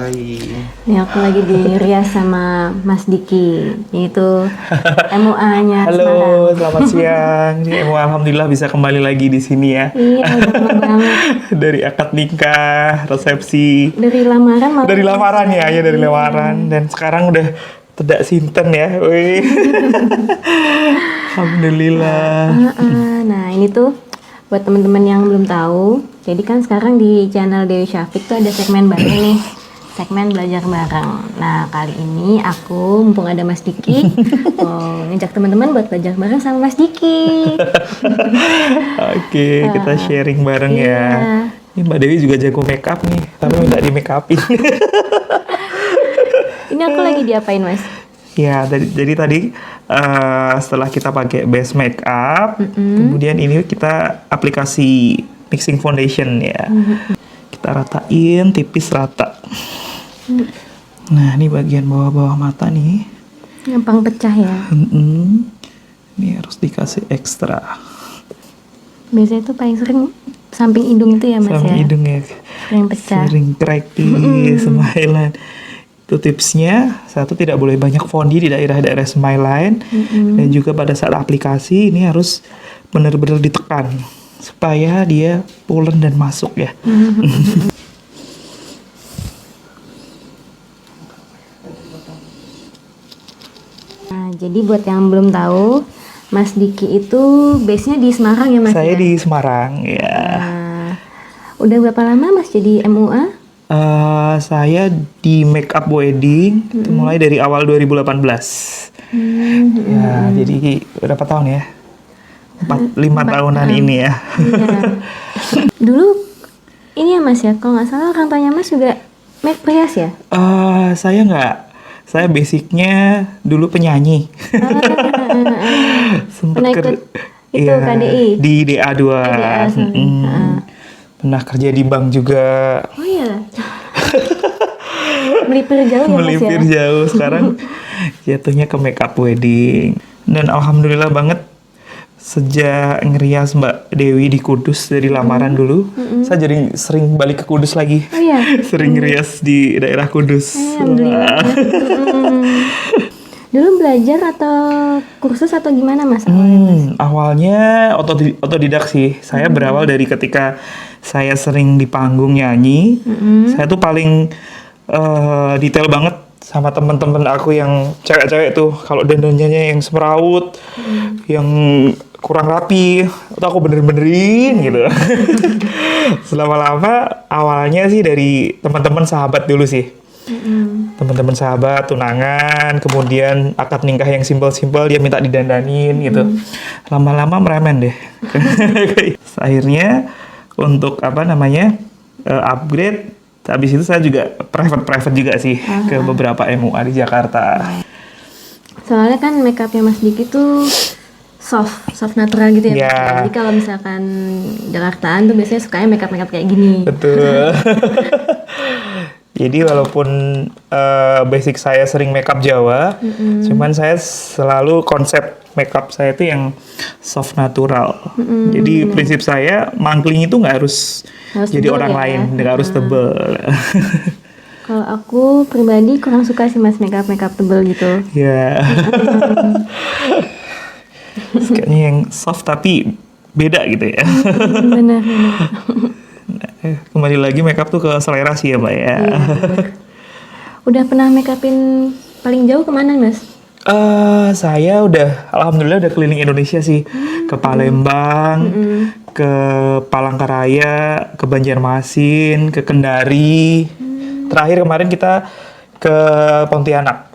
Baik. Nih aku lagi dirias sama Mas Diki, yaitu MUA-nya Halo, Semarang. selamat siang. Alhamdulillah bisa kembali lagi di sini ya. Iya, udah lama banget. Dari akad nikah, resepsi, Dari lamaran malah. dari lamaran ya, dari lamaran. Dan sekarang udah tidak sinten ya. Wih. Alhamdulillah. Nah, ini tuh buat teman-teman yang belum tahu. Jadi kan sekarang di channel Dewi Syafiq tuh ada segmen baru nih. Segmen belajar bareng. Nah, kali ini aku mumpung ada Mas Diki, mau ngajak teman-teman buat belajar bareng sama Mas Diki. Oke, kita sharing bareng ya. Iya. Ini Mbak Dewi juga jago make up nih, tapi minta di make upin. Ini aku lagi diapain, Mas? Ya, jadi tadi setelah kita pakai base makeup, kemudian ini kita aplikasi mixing foundation ya. Kita ratain tipis rata. Nah, ini bagian bawah-bawah mata nih. Gampang pecah ya. Ini harus dikasih ekstra. Biasanya tuh paling sering samping hidung itu ya, Mas Sama ya. hidungnya Sering pecah. sering cracky, smile. Itu tipsnya, satu tidak boleh banyak fondi di daerah-daerah smile line, dan juga pada saat aplikasi ini harus benar-benar ditekan supaya dia pulen dan masuk ya. Nah, jadi buat yang belum tahu, Mas Diki itu base-nya di Semarang ya, Mas? Saya ya? di Semarang ya. Nah, udah berapa lama Mas jadi MUA? Saya di makeup wedding itu mulai dari awal 2018. Ya, jadi berapa tahun ya? 5 tahunan ini ya. Iya. Dulu ini ya Mas ya, kalau nggak salah orang tuanya Mas juga make prias ya? Saya nggak. Saya basicnya dulu penyanyi. Pernah ikut itu Iya, KDI? di DA2. DA, sorry. Pernah kerja di bank juga. Oh iya. Melipir jauh ya Mas ya? Melipir jauh. Sekarang jatuhnya ke makeup wedding. Dan alhamdulillah banget sejak ngerias Mbak Dewi di Kudus dari lamaran dulu, saya jadi sering balik ke Kudus lagi. Oh iya? Sering ngerias di daerah Kudus. Alhamdulillah. Dulu belajar atau kursus atau gimana Mas? Awalnya otodidak sih. Saya berawal dari ketika saya sering di panggung nyanyi. Saya tuh paling detail banget sama temen-temen aku yang cewek-cewek tuh. Kalau dandannya yang semrawut, yang kurang rapi, atau aku bener-benerin gitu. Selama-lama awalnya sih dari teman-teman sahabat dulu sih. Teman-teman sahabat, tunangan, kemudian akad nikah yang simpel-simpel dia minta didandanin gitu. Lama-lama meremen deh. Akhirnya untuk upgrade. Habis itu saya juga private juga sih ke beberapa MUA di Jakarta. Soalnya kan makeupnya Mas Diki tuh soft natural gitu ya. Ya. Jadi kalau misalkan Jakartaan tuh biasanya sukanya makeup kayak gini. Betul. Jadi walaupun basic saya sering makeup Jawa, cuman saya selalu konsep makeup saya itu yang soft natural. Jadi prinsip saya mangkling itu nggak harus jadi tebel orang ya? lain, nggak harus tebel. Kalau aku pribadi kurang suka sih Mas makeup tebel gitu. Ya. Kayaknya yang soft tapi beda gitu ya. Benar. Kembali lagi makeup tuh ke selera sih ya Mbak ya. Iya, benar. Udah pernah makeupin paling jauh kemana Mas? Saya alhamdulillah udah keliling Indonesia sih. Ke Palembang, ke Palangkaraya, ke Banjarmasin, ke Kendari. Terakhir kemarin kita ke Pontianak.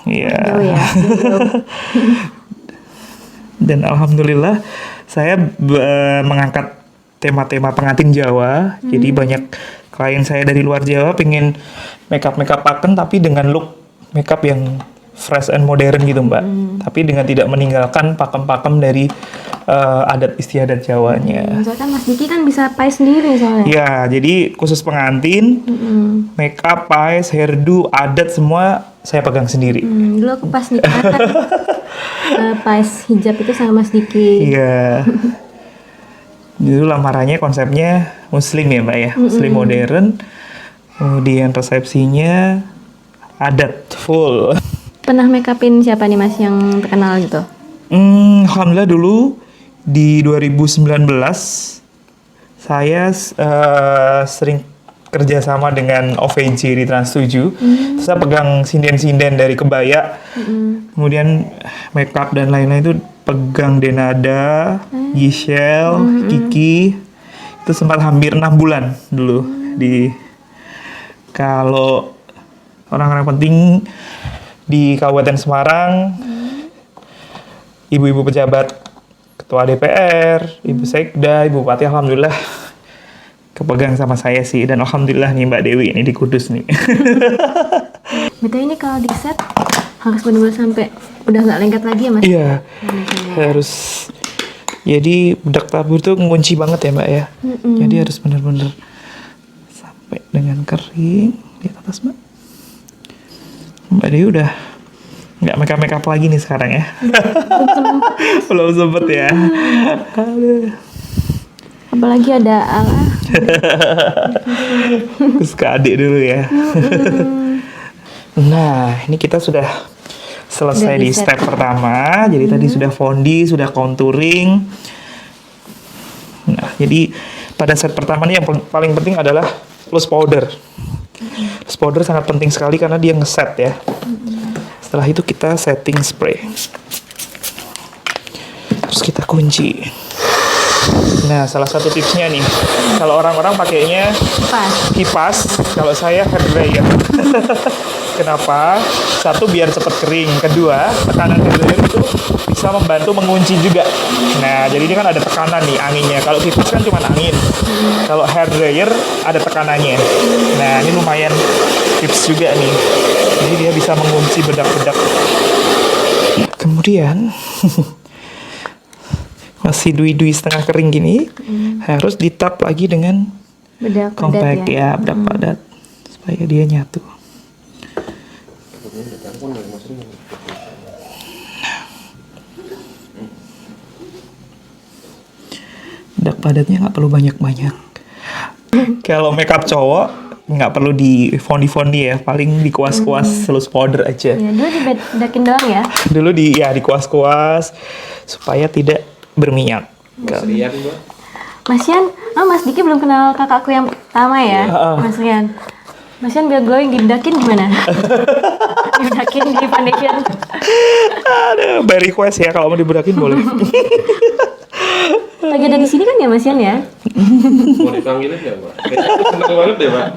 Iya. Jauh ya. Dan alhamdulillah saya mengangkat tema-tema pengantin Jawa. Jadi banyak klien saya dari luar Jawa pengen makeup akan tapi dengan look makeup yang fresh and modern gitu Mbak. Tapi dengan tidak meninggalkan pakem-pakem dari adat istiadat Jawanya. Misalkan Mas Diki kan bisa pakai sendiri soalnya. Ya, jadi khusus pengantin, makeup, pais, hairdo, adat semua saya pegang sendiri. Dulu aku pas nikah kan pais hijab itu sama Mas Diki. Iya. Dulu lamarannya konsepnya muslim ya Mbak ya, muslim modern. Kemudian resepsinya adat full. Pernah make upin siapa nih Mas yang terkenal gitu? Alhamdulillah dulu di 2019 saya sering kerjasama dengan OVJ di Trans 7. Terus saya pegang sinden-sinden dari kebaya. Kemudian makeup dan lain-lain itu pegang Denada, Giselle, Kiki. Itu sempat hampir 6 bulan dulu di kalau orang-orang penting di Kabupaten Semarang, ibu-ibu pejabat, ketua DPR, ibu sekda, ibu bupati, alhamdulillah kepegang sama saya sih. Dan alhamdulillah nih Mbak Dewi ini di Kudus nih. Betul, ini kalau di set harus benar-benar sampai udah nggak lengket lagi ya Mas? Iya, harus. Jadi bedak tabur tuh ngunci banget ya Mbak ya. Jadi harus benar-benar sampai dengan kering di atas Mbak. Mbak Dewi udah nggak make up lagi nih sekarang ya. Belum sempet ya. Aduh. Apalagi ada ala. Terus ke adik dulu ya. Nah, ini kita sudah selesai Udah di di set. step pertama. Jadi tadi sudah fondi, sudah contouring. Nah, jadi pada set pertama nih yang paling penting adalah loose powder. Loose powder sangat penting sekali karena dia ngeset ya. Setelah itu kita setting spray. Terus kita kunci. Nah, salah satu tipsnya nih, kalau orang-orang pakainya Pas. kipas, kalau saya hair dryer. Kenapa? Satu, biar cepat kering. Kedua, tekanan hair dryer itu bisa membantu mengunci juga. Nah, jadi ini kan ada tekanan nih anginnya. Kalau kipas kan cuma angin. Kalau hair dryer ada tekanannya. Nah, ini lumayan tips juga nih. Jadi dia bisa mengunci bedak-bedak. Kemudian masih dui-dui setengah kering gini, harus ditap lagi dengan Bedak padat compact ya. ya, bedak padat supaya dia nyatu. Bedak padatnya nggak perlu banyak-banyak. Kalau makeup cowok nggak perlu di fondi-fondi ya, paling dikuas-kuas loose powder aja. Ya, dulu dibedakin doang ya. Dulu dikuas-kuas supaya tidak berminyak. Rian, Mbak. Mas Yan, Mas Diki belum kenal kakakku yang pertama ya, Mas Rian. Mas Yan biar glowing dibedakin gimana? Dibedakin di foundation. Ada by request ya, kalau mau dibedakin boleh. Lagi ada di sini kan ya Mas Yan ya? Mau dipanggilin nggak, Mbak? Kayaknya aku seneng banget deh, Mbak.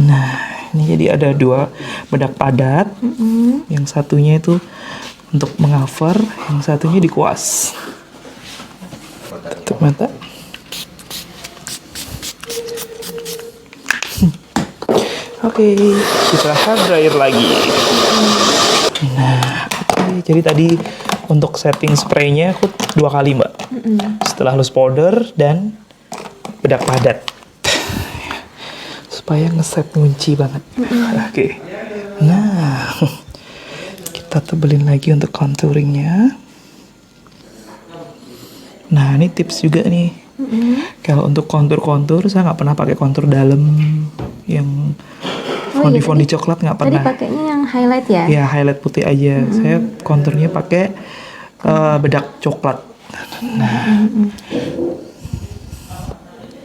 Nah, ini jadi ada dua bedak padat. Yang satunya itu untuk mengcover, yang satunya dikuas. Tutup mata. Oke, kita hair dryer lagi. Nah, oke. Jadi tadi untuk setting spraynya aku 2 kali Mbak. Setelah loose powder dan bedak padat. Supaya ngeset ngunci banget. Oke. Nah, kita tebelin lagi untuk contouringnya. Nah, ini tips juga nih. Kalau untuk kontur-kontur, saya nggak pernah pakai kontur dalam yang fondi-fondi coklat, nggak Tadi pernah. pakainya yang highlight ya? Ya, highlight putih aja. Saya konturnya pakai bedak coklat.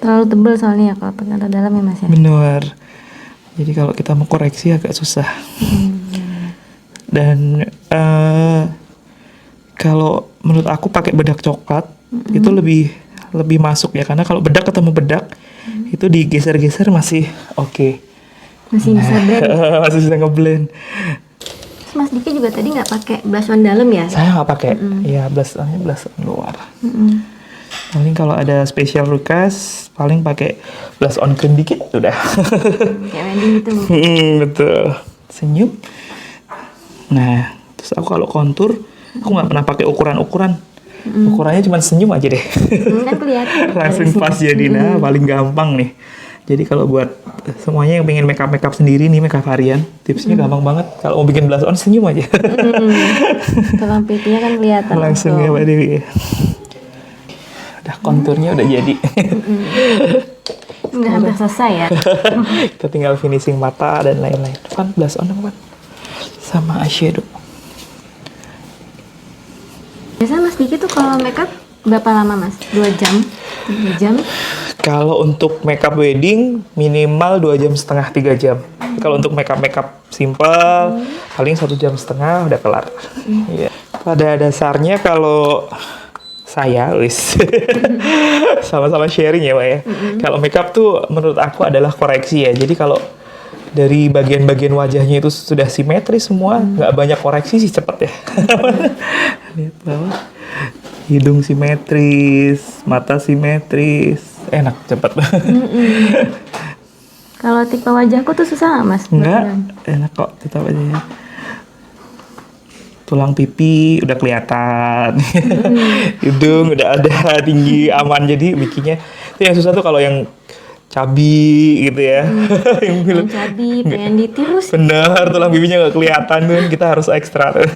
Terlalu tebal soalnya ya kalau pakai kontur dalam ya Mas ya? Benar. Jadi kalau kita mau koreksi agak susah. Dan kalau menurut aku pakai bedak coklat itu lebih masuk ya, karena kalau bedak ketemu bedak itu digeser-geser masih oke. Masih bisa blend. Masih bisa ngeblend. Terus Mas Diki juga tadi nggak pakai blush on dalam ya? Saya nggak pakai. Ya, blush on luar. Paling kalau ada special request paling pakai blush on cream dikit udah. Kayak wedding gitu. Betul. Senyum. Nah, terus aku kalau kontur aku nggak pernah pakai ukuran-ukuran. Ukurannya cuma senyum aja deh. Kan kelihatan. Langsung pas jadi. Nah, paling gampang nih. Jadi kalau buat semuanya yang pengen makeup sendiri nih, makeup harian, tipsnya gampang banget. Kalau mau bikin blush on, senyum aja. Kalau pipinya kan kelihatan. Langsung ya Mbak Dewi. Udah konturnya udah jadi. Udah hampir selesai ya. Kita tinggal finishing mata dan lain-lain. Van, blush on dong, Van. Sama eyeshadow. Biasanya Mas Diki tuh kalau makeup berapa lama Mas? 2 jam? 3 jam? Kalau untuk makeup wedding minimal 2,5 jam 3 jam. Kalau untuk makeup simple paling 1,5 jam udah kelar. Iya. Pada dasarnya kalau saya sama-sama sharing ya Pak ya. Kalau makeup tuh menurut aku adalah koreksi ya. Jadi kalau dari bagian-bagian wajahnya itu sudah simetris semua, nggak banyak koreksi sih cepet ya. Lihat bawah, hidung simetris, mata simetris, enak cepet. Kalau tipe wajahku tuh susah nggak Mas? Enggak, enak kok tetap aja ya. Tulang pipi udah kelihatan, hidung udah ada tinggi aman, jadi bikinnya itu yang susah tuh kalau yang cabi gitu ya. Yang cabi, pengen ditirus. Bener, tulang pipinya nggak kelihatan tuh, kita harus ekstra tuh.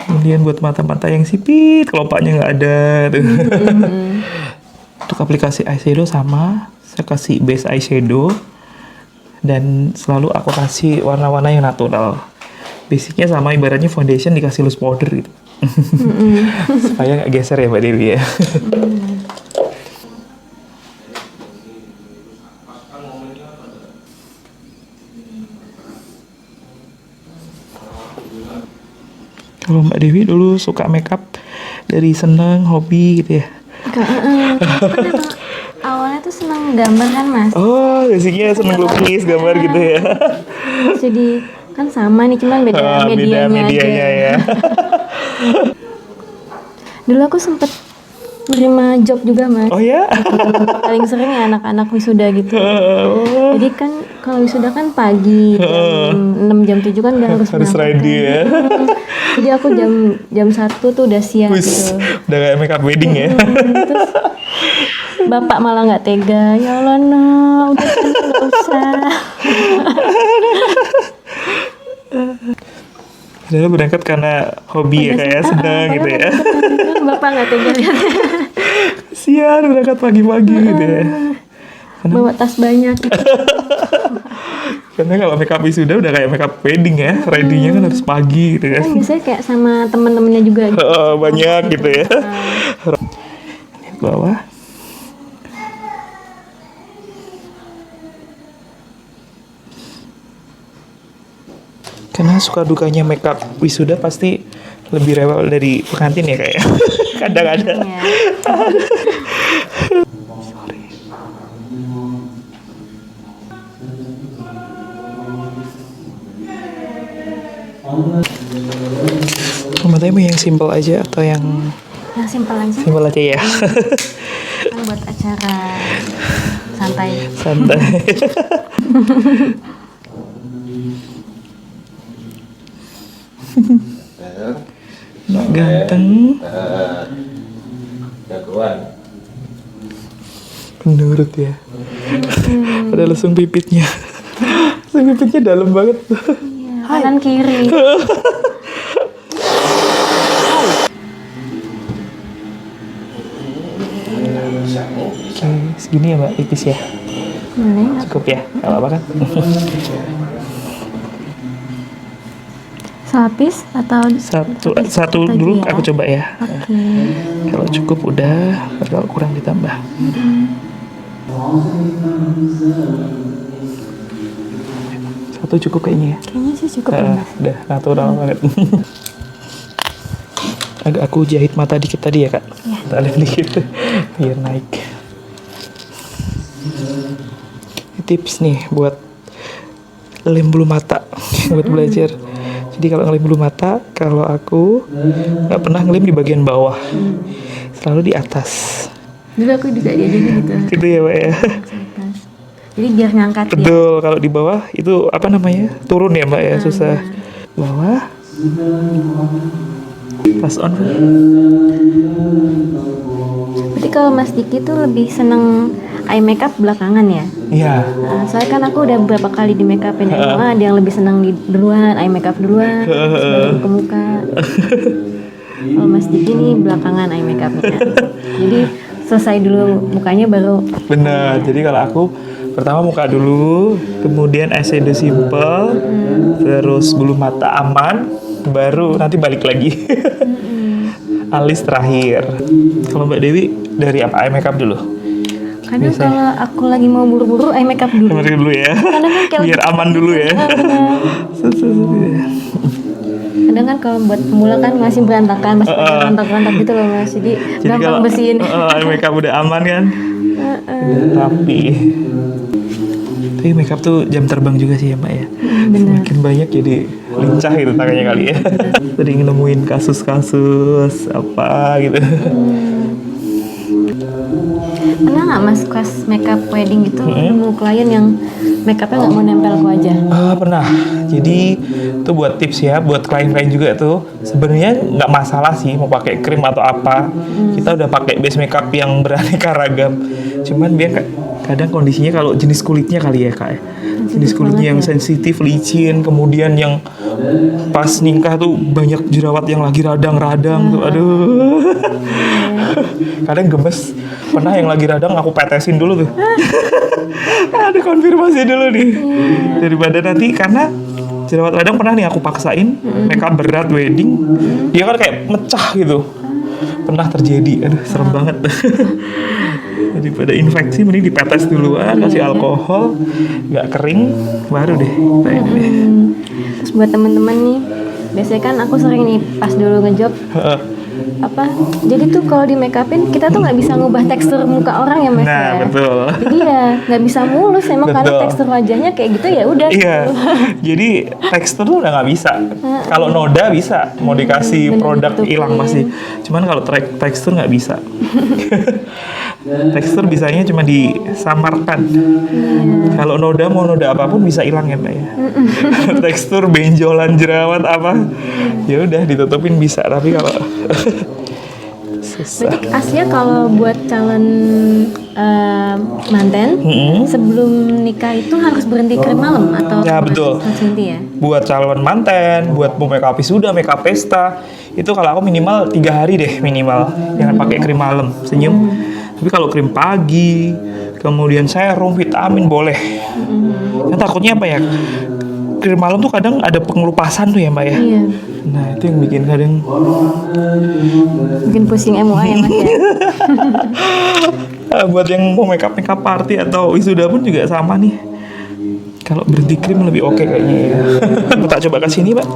Kemudian buat mata-mata yang sipit, kelopaknya nggak ada tuh. Untuk aplikasi eyeshadow sama, saya kasih base eyeshadow dan selalu aku kasih warna-warna yang natural. Basicnya sama ibaratnya foundation dikasih loose powder gitu. Supaya nggak geser ya Mbak Dewi ya. Kalau Mbak Dewi dulu suka makeup dari seneng, hobi gitu ya? Awalnya tuh seneng gambar kan Mas. Oh, basicnya seneng lukis, gambar gitu ya? Jadi kan sama nih, cuman beda medianya aja. Ya. Dulu aku sempet menerima job juga Mas. Oh ya? Paling sering ya anak-anak wisuda gitu. Jadi kan kalau wisuda kan pagi, jam 6 jam 7 kan udah harus berangkat ready kan. ya. Jadi aku jam 1 tuh udah siap Wis, gitu. udah kayak makeup wedding ya. Terus bapak malah nggak tega. Ya Allah no, udah kan nggak usah. Padahal berangkat karena hobi ya, kayak seneng gitu ya. Bapak nggak tega lihatnya. Kasian berangkat pagi-pagi gitu ya. Bawa tas banyak gitu. Karena kalau makeup wisuda udah kayak makeup wedding ya, ready-nya kan harus pagi gitu kan. Kan biasanya kayak sama teman-temannya juga gitu. Banyak gitu ya. Lihat bawah. Karena suka dukanya makeup wisuda pasti lebih rewel dari pengantin ya kayak. Kadang-kadang. Ya. Matanya mau yang simple aja atau yang Yang simpel aja simple aja ya? kan buat acara santai. Santai. Nak ganteng. Jagoan. Menurut ya. Ada lesung pipitnya. Lesung pipitnya dalam banget. Iya, kanan kiri. Oke, segini ya Mbak, tipis ya. Boleh. Cukup ya, nggak apa-apa kan? Selapis atau Satu lagi dulu ya? aku coba ya. Oke. Kalau cukup udah, kalau kurang ditambah. Satu cukup kayaknya ya. Kayaknya sih cukup ya Mas. Udah natural banget. Agak aku jahit mata dikit tadi ya Kak. Kita lem dikit biar naik. Ini tips nih buat lem bulu mata buat belajar. Jadi kalau ngelem bulu mata, kalau aku nggak pernah ngelem di bagian bawah, selalu di atas. Dulu aku juga diajarin gitu. Gitu ya Pak ya. Jadi biar ngangkat ya. Betul, kalau di bawah itu apa namanya? Turun ya Mbak ya, susah. Bawah. Pas on. Berarti kalau Mas Diki tuh lebih seneng eye makeup belakangan ya? Iya. Nah, soalnya kan aku udah beberapa kali di make upin ada yang lebih seneng di duluan, eye makeup duluan, terus baru ke muka. Kalau Mas Diki nih belakangan eye makeupnya. Jadi selesai dulu mukanya baru. Bener, jadi kalau aku pertama muka dulu, kemudian eyeshadow simple, terus bulu mata aman, baru nanti balik lagi. Alis terakhir. Kalau Mbak Dewi dari apa? Eye makeup dulu? Kadang kalau aku lagi mau buru-buru eye makeup dulu. Kemarin dulu ya. Kadang kan kayak Biar lagi- aman dulu ya. Kadang kan kalau buat pemula kan masih berantakan, masih pada rontok-rontok gitu loh Mas. Jadi gampang bersihin. eye makeup udah aman kan? Udah rapi. Tapi makeup tuh jam terbang juga sih ya Mbak ya. Semakin banyak jadi lincah gitu tangannya kali ya. Sering nemuin kasus-kasus apa gitu. Pernah nggak Mas pas makeup wedding gitu nemu klien yang makeupnya nggak mau nempel ke wajah? Pernah. Jadi itu buat tips ya, buat klien-klien juga tuh. Sebenarnya nggak masalah sih mau pakai krim atau apa. Kita udah pakai base makeup yang beraneka ragam. Cuman biar kadang kondisinya kalau jenis kulitnya kali ya kak. Jenis kulitnya yang sensitif, licin, kemudian yang pas nikah tuh banyak jerawat yang lagi radang-radang tuh. Aduh. Kadang gemes. Pernah yang lagi radang aku petesin dulu tuh. Aduh, konfirmasi dulu nih. Daripada nanti karena jerawat radang pernah nih aku paksain makeup berat wedding, dia kan kayak mecah gitu. Pernah terjadi. Aduh, serem banget. Daripada infeksi mending dipetes duluan, kasih alkohol, nggak kering, baru deh. Terus buat temen-temen nih, biasanya kan aku sering nih pas dulu ngejob apa jadi tuh kalau di make upin kita tuh nggak bisa ngubah tekstur muka orang ya Mas Nah, ya. betul. Jadi ya nggak bisa mulus emang karena Betul. tekstur wajahnya kayak gitu ya udah. Iya, jadi tekstur tuh udah nggak bisa. Kalau noda bisa, mau dikasih bener produk ditutupin. hilang pasti. Cuman kalau tekstur nggak bisa. Tekstur bisanya cuma disamarkan. Kalau noda mau noda apapun bisa hilang ya Mbak ya. Tekstur benjolan jerawat apa, ya udah ditutupin bisa. Tapi kalau susah. Berarti Asia kalau buat calon manten sebelum nikah itu harus berhenti krim malam atau Ya, betul. harus inti ya? Buat calon manten, buat mau make up wisuda, make up pesta, itu kalau aku minimal 3 hari deh minimal, jangan pakai krim malam, senyum. Tapi kalau krim pagi, kemudian serum, vitamin boleh. Kan takutnya apa ya? Krim malam tuh kadang ada pengelupasan tuh ya Mbak ya. Iya. Nah itu yang bikin kadang Bikin pusing MUA ya Mas ya. buat yang mau make up party atau wisuda pun juga sama nih. Kalau berhenti krim lebih oke kayaknya ya. Tak coba kasih ini Mbak,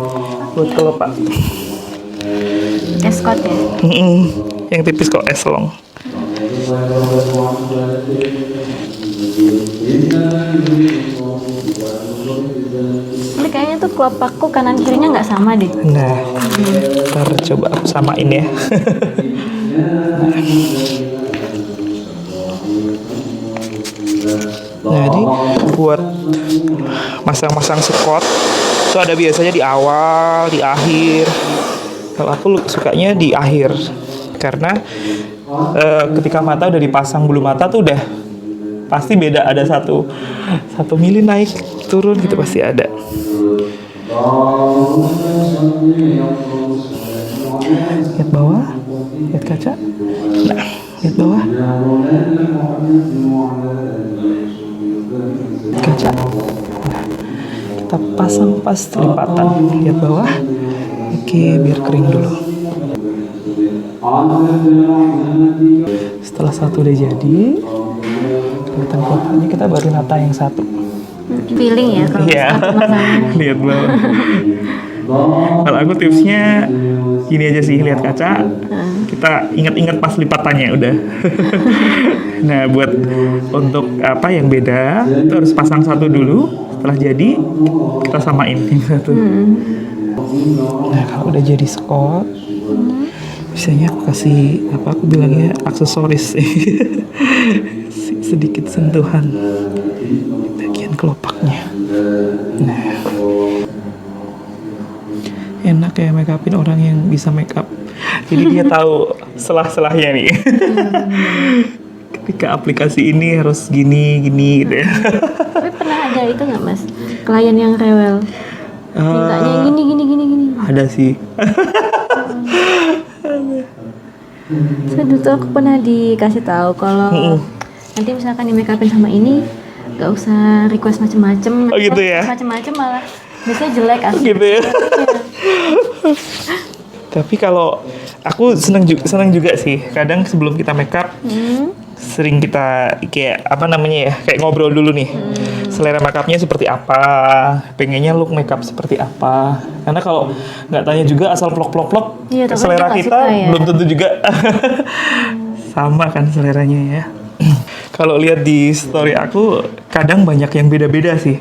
buat kelopak. Escort ya. Yang tipis kok eslong. Tapi kayaknya tuh kelopakku kanan kirinya nggak sama deh. Nah, ntar coba aku samain ya. Jadi buat masang-masang sekot itu ada biasanya di awal, di akhir. Kalau aku sukanya di akhir karena ketika mata udah dipasang bulu mata tuh udah pasti beda, ada satu mili naik turun gitu pasti ada. Lihat bawah, lihat kaca. Nah, lihat bawah. Kaca. Nah, kita pasang pas lipatan. Lihat bawah. Oke, biar kering dulu. Setelah satu udah jadi, kelihatan kotaknya, kita baru nata yang satu. Feeling ya kalau Iya, satu masangnya. lihat bawah. Kalau aku tipsnya gini aja sih, lihat kaca, kita ingat-ingat pas lipatannya udah. Nah, buat untuk apa yang beda, itu harus pasang satu dulu. Setelah jadi, kita samain yang satu. Nah, kalau udah jadi skot, biasanya aku kasih apa? Aku bilangnya aksesoris, sedikit sentuhan di bagian kelopaknya. Nah, enak ya make upin orang yang bisa make up. Jadi dia tahu selah-selahnya nih. Ketika aplikasi ini harus gini gitu ya. Tapi pernah ada itu nggak Mas? Klien yang rewel. Mintanya gini. Ada sih. So, dulu tuh aku pernah dikasih tahu kalau nanti misalkan di make upin sama ini gak usah request macem-macem. Oh, gitu ya? Macem-macem malah biasanya jelek asli. Gitu ya. Tapi kalau aku seneng juga sih. Kadang sebelum kita make up sering kita kayak apa namanya ya, kayak ngobrol dulu nih. Selera make upnya seperti apa, pengennya look make up seperti apa. Karena kalau nggak tanya juga asal plok-plok-plok, Iya, takutnya selera nggak kita suka ya. belum tentu juga sama kan seleranya ya. Kalau lihat di story aku kadang banyak yang beda-beda sih.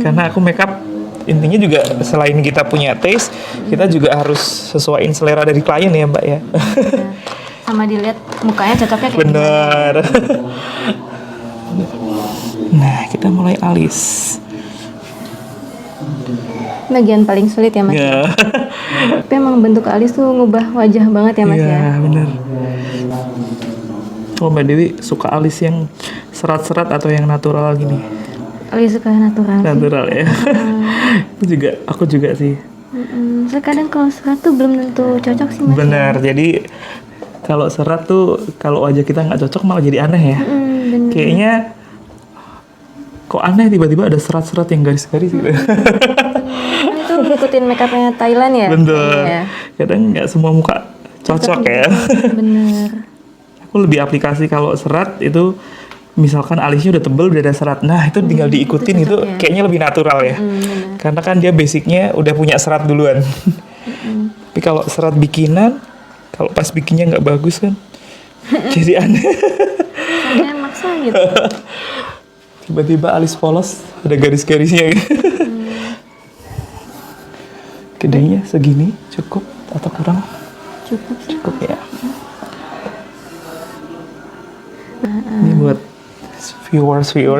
Karena aku make up intinya juga selain kita punya taste, kita juga harus sesuaiin selera dari klien ya Mbak ya. Sama dilihat mukanya cocoknya kayak Bener. Nah, kita mulai alis. bagian paling sulit ya Mas. Ya. Tapi emang bentuk alis tuh ngubah wajah banget ya Mas ya. Iya, bener. Oh, Mbak Dewi suka alis yang serat-serat atau yang natural gini? Alis suka natural sih. Natural ya. Aku juga sih. Soalnya kadang kalau serat tuh belum tentu cocok sih Mas. Bener. Jadi kalau serat tuh kalau wajah kita nggak cocok malah jadi aneh ya. Bener. Kayaknya kok aneh tiba-tiba ada serat-serat yang garis-garis gitu. Kan itu ngikutin make upnya Thailand ya. Bener. Iya. Kadang nggak semua muka cocok ya. Bener. Aku lebih aplikasi kalau serat itu misalkan alisnya udah tebel udah ada serat. Nah, itu tinggal diikutin itu cocok ya. kayaknya lebih natural ya. Karena kan dia basicnya udah punya serat duluan. Tapi kalau serat bikinan, kalau pas bikinnya nggak bagus kan jadi aneh. Kayak maksa gitu. Tiba-tiba alis polos ada garis-garisnya gitu. Gedenya segini cukup atau kurang? Cukup sih. Cukup ya. Ini buat viewers Punya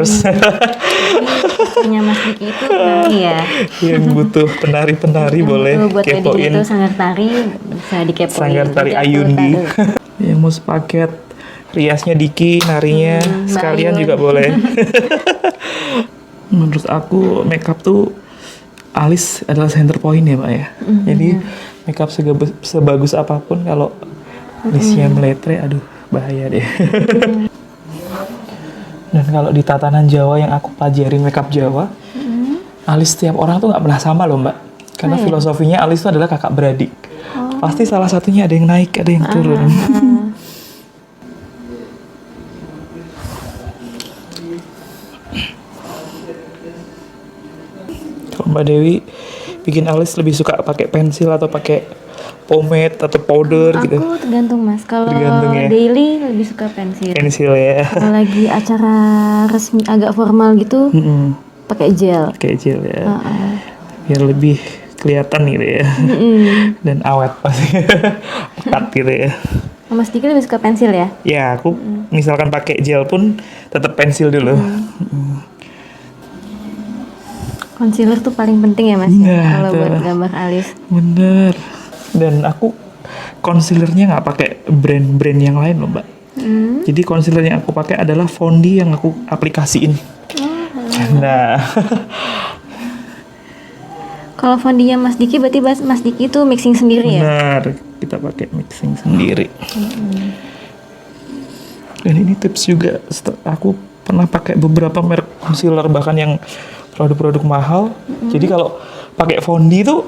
Mas Diki itu penari ya. yang butuh penari-penari boleh Tuh, buat wedding kepoin itu Sanggar Tari bisa dikepoin. Sanggar Tari Juga tuh, Ayundi. taruh. Yang mau sepaket riasnya Diki, narinya sekalian Ayun. juga boleh. Menurut aku makeup tuh alis adalah center point ya Pak ya. Jadi makeup sebagus apapun kalau alisnya meletre, aduh bahaya deh. Dan kalau di tatanan Jawa yang aku pelajarin makeup Jawa, alis setiap orang tuh nggak pernah sama loh Mbak. Karena filosofinya alis itu adalah kakak beradik. Pasti salah satunya ada yang naik, ada yang turun. Kalau Mbak Dewi bikin alis lebih suka pakai pensil atau pakai pomade atau powder gitu? Aku tergantung Mas. Kalau Tergantung ya. daily lebih suka pensil. Pensil ya. Kalau lagi acara resmi agak formal gitu pakai gel. Pakai gel ya. Biar lebih kelihatan gitu ya. Dan awet pasti. Pekat gitu ya. Mas Diki lebih suka pensil ya? Ya, aku misalkan pakai gel pun tetap pensil dulu. Concealer tuh paling penting ya Mas Nah, ya, kalau tuh. buat gambar alis. Bener. Dan aku concealernya nggak pakai brand-brand yang lain loh Mbak. Jadi concealer yang aku pakai adalah Fondi yang aku aplikasiin. Nah, Kalau fondinya Mas Diki berarti Mas Diki tuh mixing sendiri ya? benar. Kita pakai mixing sendiri. Dan ini tips juga. Aku pernah pakai beberapa merek concealer bahkan yang produk-produk mahal. Jadi kalau pakai Fondi tuh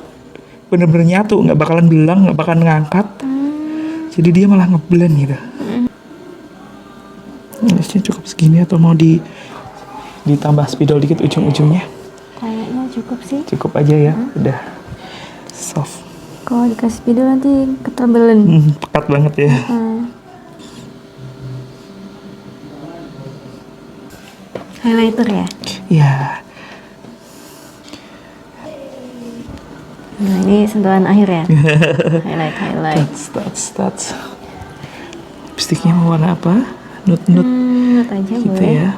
bener-bener nyatu, nggak bakalan belang, nggak bakalan ngangkat. Jadi dia malah ngeblend gitu. Alisnya cukup segini atau mau ditambah spidol dikit ujung-ujungnya? Kayaknya cukup sih. Cukup aja ya, udah soft. Kalau dikasih spidol nanti ketebelen. Pekat banget ya. Highlighter ya? Ya, Nah ini sentuhan akhir ya? Highlight. that's. Lipstiknya mau warna apa? Nude. Menurut aja Gitu boleh. ya.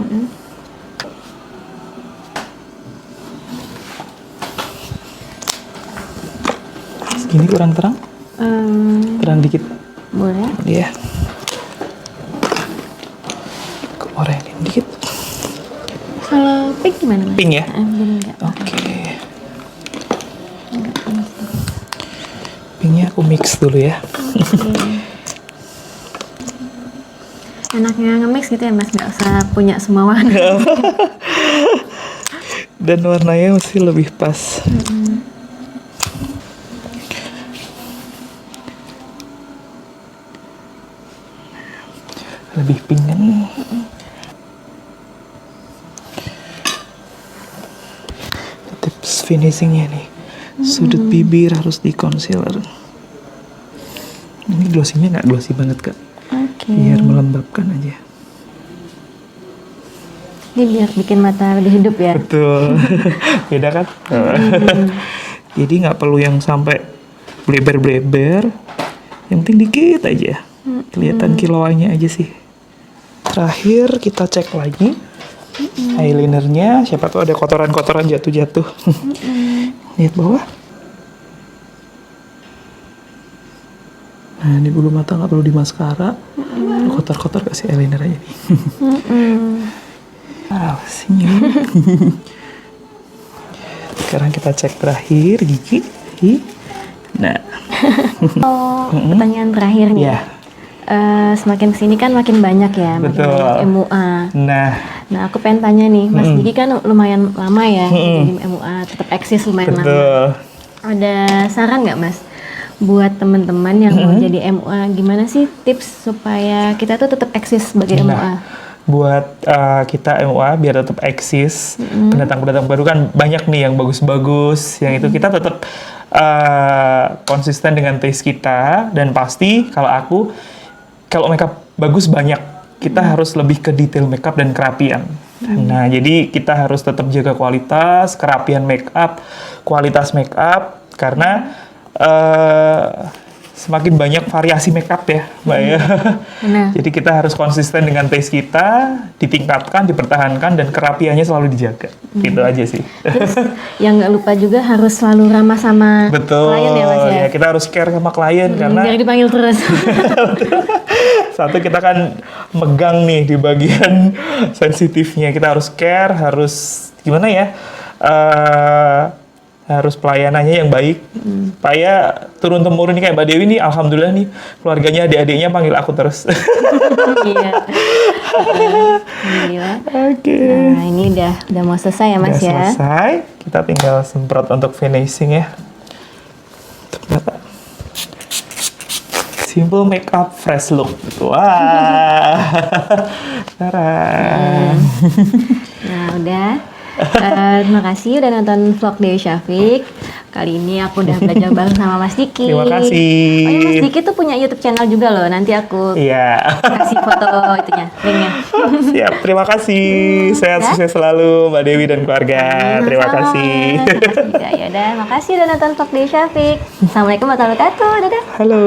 Segini kurang terang? Terang dikit. Boleh. Iya. Aku orenin dikit. Kalau pink gimana Mas? Pink ya? Enggak. Oke. Pinknya aku mix dulu ya. Enaknya nge-mix gitu ya Mas, nggak usah punya semua warna. Dan warnanya masih lebih pas. Lebih pink kan. Tips finishingnya nih, sudut bibir harus di concealer. Ini glossy-nya nggak glossy banget kak, Oke. biar melembabkan aja. Ini biar bikin mata lebih hidup ya. Betul. Beda kan? Jadi nggak perlu yang sampai bleber-bleber. Yang penting dikit aja. Kelihatan kilauannya aja sih. Terakhir kita cek lagi eyelinernya. Siapa tahu ada kotoran-kotoran jatuh-jatuh. Lihat bawah. Nah ini bulu mata nggak perlu di maskara. Kotor-kotor kasih eyeliner aja nih. Wow, senyum. Sekarang kita cek terakhir gigi. Nah, Oh, pertanyaan terakhir nih. ya, Semakin kesini kan makin banyak ya, makin Betul. banyak MUA. nah, Nah, aku pengen tanya nih, Mas Diki kan lumayan lama ya jadi MUA, tetap eksis lumayan lama. betul. Ada saran nggak Mas buat teman-teman yang mau jadi MUA, gimana sih tips supaya kita tuh tetap eksis sebagai MUA? Nah, buat kita MUA biar tetap eksis, pendatang-pendatang baru kan banyak nih yang bagus-bagus, yang itu kita tetap konsisten dengan taste kita, dan pasti kalau makeup bagus banyak, kita harus lebih ke detail makeup dan kerapian. Nah, jadi kita harus tetap jaga kualitas, kerapian makeup, kualitas makeup, karena semakin banyak variasi makeup ya, Mbak ya. Benar. Jadi kita harus konsisten dengan taste kita, ditingkatkan, dipertahankan, dan kerapiannya selalu dijaga. Gitu aja sih. Terus yang nggak lupa juga harus selalu ramah sama Betul. klien ya Mas ya. Kita harus care sama klien karena Biar dipanggil terus. satu kita kan megang nih di bagian sensitifnya. Kita harus care, harus gimana ya? Harus pelayanannya yang baik. Supaya turun temurun nih kayak Mbak Dewi nih, alhamdulillah nih keluarganya, adik-adiknya panggil aku terus. Iya. Alhamdulillah. Oke. Nah, ini udah mau selesai ya Mas Udah ya. selesai. Kita tinggal semprot untuk finishing ya. Ternyata simple makeup fresh look. Wah. Tara. Nah, udah. Terima kasih udah nonton vlog Dewi Syafiq. Kali ini aku udah belajar bareng sama Mas Diki. Terima kasih. Oh ya, Mas Diki tuh punya YouTube channel juga loh. Nanti aku Iya. kasih foto itunya, linknya. Siap. Terima kasih. Sehat ya. sukses selalu Mbak Dewi dan keluarga. Terima Sama-sama. kasih. Terima kasih juga. Ya udah, makasih udah nonton vlog Dewi Syafiq. Assalamualaikum warahmatullahi wabarakatuh. Dadah. Halo.